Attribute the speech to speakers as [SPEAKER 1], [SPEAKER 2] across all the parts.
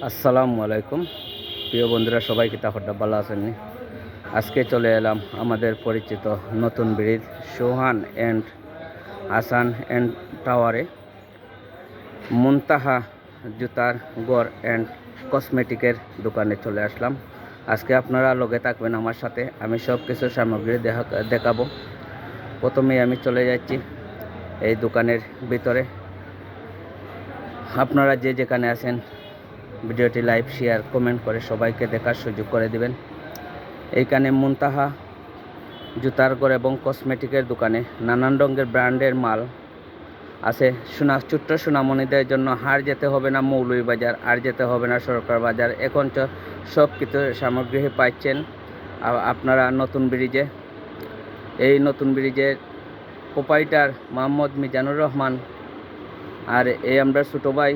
[SPEAKER 1] আসসালামু আলাইকুম প্রিয় বন্ধুরা, সবাই কি তাহলে ভালো আছেননি? আজকে চলে এলাম আমাদের পরিচিত নতুন bridge Sohan and Asan and টাওয়ারে। মুনতাহা জুতার গড় অ্যান্ড কসমেটিকের দোকানে চলে আসলাম। আজকে আপনারা লগে থাকবেন আমার সাথে, আমি সব কিছু সামগ্রী দেখাবো। প্রথমেই আমি চলে যাচ্ছি এই দোকানের ভিতরে। আপনারা যে যেখানে আছেন ভিডিওটি লাইক শেয়ার কমেন্ট করে সবাইকে দেখার সুযোগ করে দিবেন। এইখানে মুনতাহা জুতার ঘর এবং কসমেটিকের দোকানে নানান রঙের ব্র্যান্ডের মাল আছে। ছোট্ট সোনামণিদের জন্য হার যেতে হবে না মৌলভীবাজার, আর যেতে হবে না সরকার বাজার। এখন সব কিছু সামগ্রী পাচ্ছেন আপনারা নতুন ব্রিজে। এই নতুন ব্রিজের প্রোপাইটার মোহাম্মদ মিজানুর রহমান, আর এই আমরা ছোটো ভাই।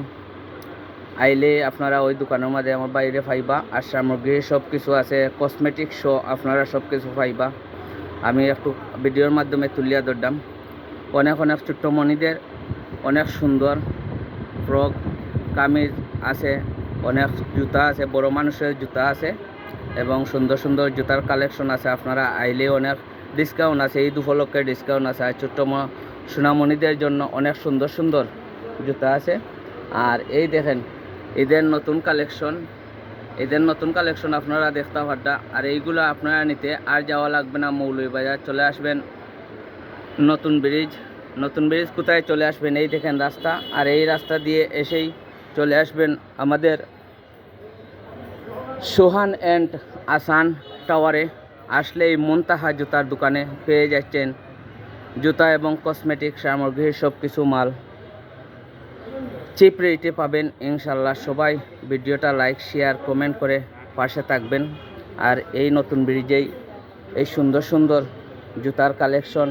[SPEAKER 1] আইলে আপনারা ওই দোকানের মধ্যে আমার বাইরে পাইবা, আর সামগ্রী সব কিছু আছে, কসমেটিক শো আপনারা সব কিছু পাইবা। আমি একটু ভিডিওর মাধ্যমে তুলিয়া ধরলাম। অনেক ছোট্ট মণিদের অনেক সুন্দর ফ্রক কামিজ আছে, অনেক জুতা আছে, বড় মানুষের জুতা আছে এবং সুন্দর সুন্দর জুতার কালেকশন আছে। আপনারা আইলে অনেক ডিসকাউন্ট আছে, ঈদ উপলক্ষে ডিসকাউন্ট আছে। আর ছোট্ট সোনামণিদের জন্য অনেক সুন্দর সুন্দর জুতা আছে। আর এই দেখেন ঈদের নতুন কালেকশন আপনারা দেখতে পারটা। আর এইগুলো আপনারা নিতে আর যাওয়া লাগবে না মৌলভীবাজার, চলে আসবেন নতুন ব্রিজ। কোথায় চলে আসবেন? এই দেখেন রাস্তা, আর এই রাস্তা দিয়ে এসেই চলে আসবেন আমাদের সোহান অ্যান্ড আসান টাওয়ারে। আসলেই মুনতাহা জুতার দোকানে পেয়ে যাচ্ছেন জুতা এবং কসমেটিক সামগ্রীর সব কিছু মাল চিপ রেটে পাবেন ইনশাল্লাহ। সবাই ভিডিওটা লাইক শেয়ার কমেন্ট করে পাশে থাকবেন। আর এই নতুন ব্রিজেই এই সুন্দর সুন্দর জুতার কালেকশন,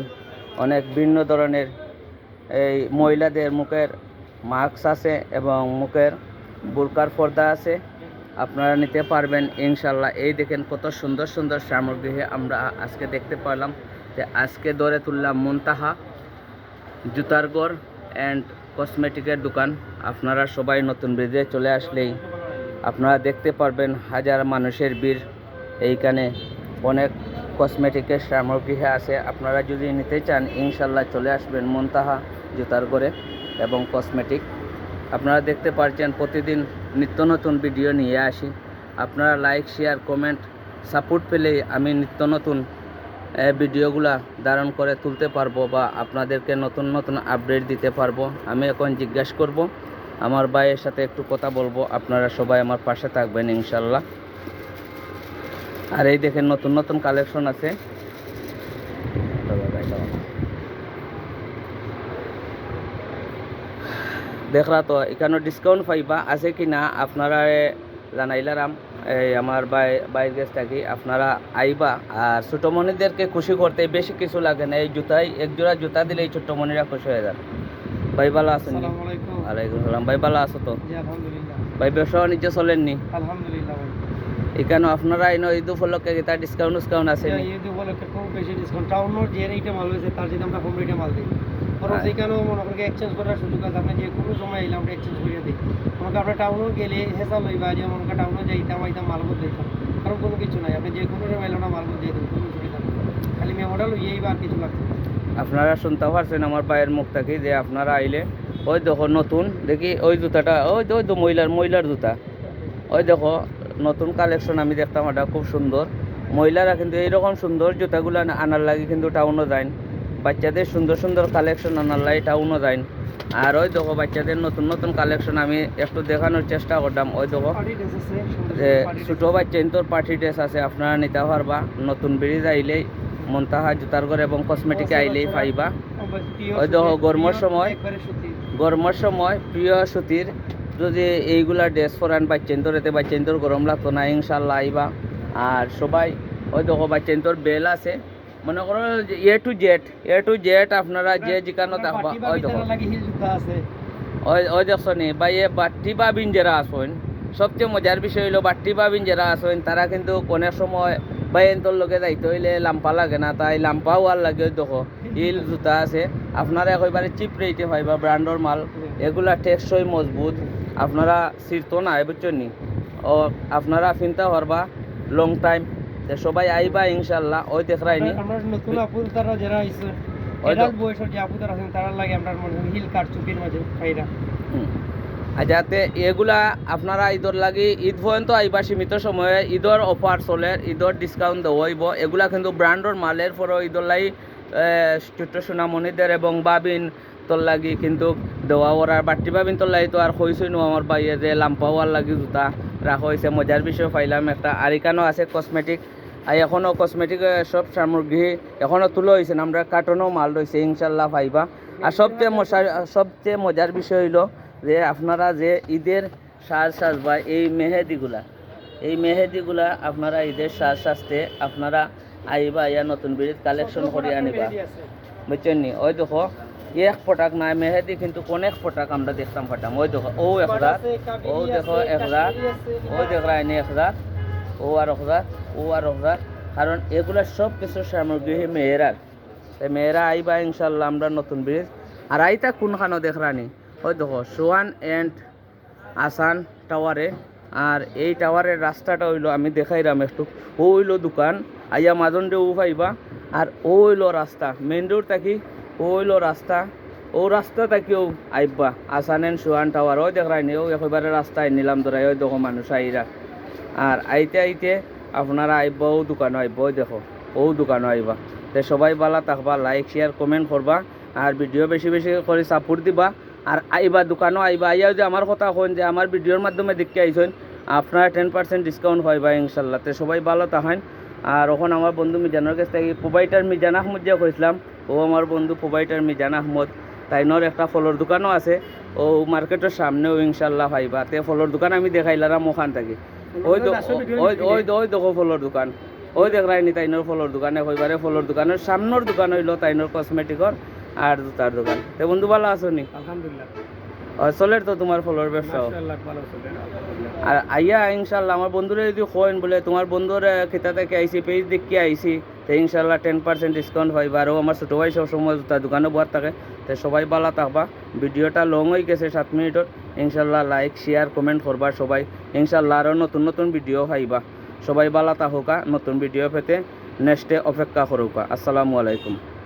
[SPEAKER 1] অনেক ভিন্ন ধরনের এই মহিলাদের মুখের মাস্ক আছে এবং মুখের বুরকার পর্দা আছে, আপনারা নিতে পারবেন ইনশাল্লাহ। এই দেখেন কত সুন্দর সুন্দর সামগ্রী আমরা আজকে দেখতে পারলাম। যে আজকে ধরে তুললাম মুনতাহা জুতার ঘর অ্যান্ড কসমেটিকের দোকান। আপনারা সবাই নতুন ব্রিজে চলে আসলেই আপনারা দেখতে পারবেন হাজার মানুষের ভিড়। এইখানে অনেক কসমেটিকের সামগ্রী আছে, আপনারা যদি নিতে চান ইনশাল্লাহ চলে আসবেন মুনতাহা জুতার ঘরে এবং কসমেটিক। আপনারা দেখতে পাচ্ছেন প্রতিদিন নিত্য নতুন ভিডিও নিয়ে আসি। আপনারা লাইক শেয়ার কমেন্ট সাপোর্ট পেলেই আমি নিত্য নতুন ভিডিওগুলা ধারণ করে তুলতে পারবো বা আপনাদেরকে নতুন নতুন আপডেট দিতে পারবো। আমি এখন জিজ্ঞাসা করব, আমার ভাইয়ের সাথে একটু কথা বলবো। আপনারা সবাই আমার পাশে থাকবেন ইনশাল্লাহ। আর এই দেখেন নতুন নতুন কালেকশন আছে। দেখরা তো এখানে ডিসকাউন্ট পাইবা, আছে কি না আপনারা জানাইলাম। এই আমার বাইর গেছ থাকি আপনারা আইবা। আর ছোটো মনিদেরকে খুশি করতে বেশি কিছু লাগে না, এই জুতাই একজোড়া জুতা দিলে এই ছোট্ট মনিরা খুশি হয়ে যান। ভাই ভালো আছেন? ওয়ালাইকুম সালাম। ভাই ভালো আছো তো? ভাই ব্যবসা বাণিজ্য চলেননি?
[SPEAKER 2] আলহামদুলিল্লাহ ভাই।
[SPEAKER 1] এখানে আপনারা ঈদ উপলক্ষে তার ডিসকাউন্ট আছে?
[SPEAKER 2] ঈদ উপলক্ষে খুব বেশি ডিসকাউন্ট। টাউনের যে রেটে মাল হয়েছে তার যদি আমরা কম রেটে মাল দিই, বরং যেখানেও মনে করি এক্সচেঞ্জ করার সুযোগ আছে। আপনি যে কোনো সময় এলাম আমরা এক্সচেঞ্জ করে দিই। মনে করি আপনার টাউনও গেলে হেসাল লইবা যে মনে করি টাউনও যাইতাম মাল বদ দিতাম, কারণ কোনো কিছু নাই। আপনি যে কোনো সময় এলাম মাল বদ দিয়ে দেবেন, কোনো সুবিধা নেই। খালি মেমোটা লইয়েই বা আর কিছু লাগছে।
[SPEAKER 1] আপনারা শুনতে পারছেন আমার ভাইয়ের মুখ থেকে যে আপনারা আইলে ওই দেখো নতুন দেখি ওই জুতাটা, ওই তো মহিলার জুতা। ওই দেখো নতুন কালেকশন আমি দেখতাম, ওটা খুব সুন্দর। মহিলারা কিন্তু এইরকম সুন্দর জুতাগুলো আনার লাগে কিন্তু টাউনও যায়। বাচ্চাদের সুন্দর সুন্দর কালেকশন আনার লাগে টাউনও যায়। আর ওই দেখো বাচ্চাদের নতুন নতুন কালেকশন আমি একটু দেখানোর চেষ্টা করতাম। ওই দেখো যে ছোটো বাচ্চা তোর পার্টি ড্রেস আছে, আপনারা নিতে পারবা। নতুন ব্রিজ আইলেই মুনতাহা জুতার ঘর এবং কসমেটিকে আইলেই পাইবা। ওই দেখো গরমের সময় প্রিয় সুতির যদি এইগুলা ড্রেস পরান বাচ্চেন্তর, এতে বাচ্চেন্তর গরম লাগতো না ইনশাল্লাহ আইবা। আর সবাই ওই দেখো বাচ্চেন্তর বেল আছে, মনে করো এ টু জেড আপনারা যে যেখানে দেখবা। ওই দেখো ওই দেখছো নি বা এ বাট্টি বা বিন যারা আসেন, সবচেয়ে মজার বিষয় হইলো বাট্টি বা বিন যারা আসেন তারা কিন্তু অনেক সময় বাইন্তর লগে যাইতে হইলে লাম্পা লাগে না, তাই লাম্পাও আর লাগে। ওই দেখো হিল জুতা আছে, আপনারা একেবারে চিপ রেটে পাইবা, ব্র্যান্ডর মাল। এগুলা টেকসই মজবুত। আপনারা সিরতো না বুঝছেন নি ও আপনারা চিন্তা করবা লং টাইম সবাই আইবা ইনশাল্লাহ ওই দেখরাইনি
[SPEAKER 2] আমরা নতুন আপু তারা যারা আইছেন
[SPEAKER 1] ওই তো।
[SPEAKER 2] এডাল্ট বয়সের যে আপু তারা আছেন তারা লাগে আমরা মনে হয় হিল কাট চুপির মাঝে খাইরা
[SPEAKER 1] আর যাতে এগুলা আপনারা ঈদর লাগি ঈদ পর্যন্ত আইবা সীমিত সময়ে ঈদর অফার চলে ঈদর ডিসকাউন্ট দেওয়া হইব এগুলা কিন্তু ব্র্যান্ডর মালের পরও ঈদর লাগি ছোট্ট সোনামণিদের এবং বাবিন তোর লাগি কিন্তু দেওয়া ওরার বাট্টি বাবিন তোর লাগি তো আর কইসই নো আমার বাইয়ে যে লাম্পাওয়ার লাগি জুতা রাখা হয়েছে মজার বিষয় পাইলাম একটা আর এখানেও আছে কসমেটিক আর এখনও কসমেটিক সব সামগ্রী এখনও তুলো হয়েছে আমরা কার্টনও মাল রয়েছে ইনশাল্লাহ পাইবা আর সবচেয়ে মজার বিষয় হইল যে আপনারা যে ঈদের সাজবা এই মেহেদিগুলা আপনারা ঈদের সাজতে আপনারা আইবা ইয়া নতুন বিড়িত কালেকশন করে আনিবা বুঝছেন নি ওই দেখো এক পটাক নাই মেহেদি কিন্তু অনেক পটাক আমরা দেখতাম ফাটাম ওই দেখো ও একরাত ও দেখো একরাত ও দেখরা এনে একরাত ও আর একরাত ও আর একরাত কারণ এগুলা সব কিছু সামগ্রী মেয়েরার মেয়েরা আইবা ইনশাল্লাহ আমরা নতুন ব্রিজ আর আইতা কোনখানো দেখরানি ওই দেখো সোয়ান অ্যান্ড আসান টাওয়ারে আর এই টাওয়ারের রাস্তাটা হইলো আমি দেখাইলাম একটু ও হইলো দোকান আইয়া মাজন দিয়ে ও পাইবা আর ও হইলো রাস্তা মেন রোড থাকি ও হইলো রাস্তা ও রাস্তা থাকিও আইবা আসান অ্যান্ড সোয়ান টাওয়ার ওই দেখরানি ও একেবারে রাস্তায় নিলাম ধরাই ওই দেখো মানুষ আইরা আর আইতে আপনারা আইবা ও দোকানে আইবা ওই দেখো ও দোকানে আইবা তো সবাই ভালো থাকবা লাইক শেয়ার কমেন্ট করবা আর ভিডিও বেশি বেশি করে সাপোর্ট দিবা আর আইবা দোকানও আইবা আইয়া যদি আমার কথা কন যে আমার ভিডিওর মাধ্যমে দেখতে আইসেন আপনারা 10% ডিসকাউন্ট পাইবা ইনশাল্লাহ তো সবাই ভালো থাকেন আর ওখানে আমার বন্ধু মিজানের কাছ থেকে প্রোভাইডার মিজান আহমদ যে কইছিলাম ও আমার বন্ধু প্রোভাইডার মিজান আহমদ তাইনর একটা ফলর দোকানও আছে ও মার্কেটের সামনেও ইনশাল্লাহ পাইবা তে ফলর দোকান আমি দেখাইলাম ওখান থেকে ওই দেখো ফলর দোকান ওই দেখরাইনি তাইনর ফলর দোকানে কইবারে ফলর দোকানের সামনের দোকান হইলো তাইনর কসমেটিকর আর জুতার দোকান তো বন্ধু ভালো আছো নি
[SPEAKER 2] আলহামদুলিল্লাহ
[SPEAKER 1] চলের তো তোমার ফলর ব্যবসা
[SPEAKER 2] মাশাআল্লাহ ভালো চলে
[SPEAKER 1] আর আইয়া ইনশাল্লাহ আমার বন্ধুরা যদি কইন বলে তোমার বন্ধুর খেতা থেকে আইসি পেজ দেখে আইসি তো ইনশাল্লাহ 10% ডিসকাউন্ট পাইবা আর আমার ছোটো ভাই সবসময় জুতার দোকানে বহার থাকে তো সবাই ভালো থাকবা ভিডিওটা লং হয়ে গেছে 7 মিনিটত ইনশাল্লাহ লাইক শেয়ার কমেন্ট করবা সবাই ইনশাল্লাহ আরও নতুন নতুন ভিডিও পাইবা সবাই ভালো থাকুকা নতুন ভিডিও পেতে নেক্সটে অপেক্ষা করুকা আসসালামু আলাইকুম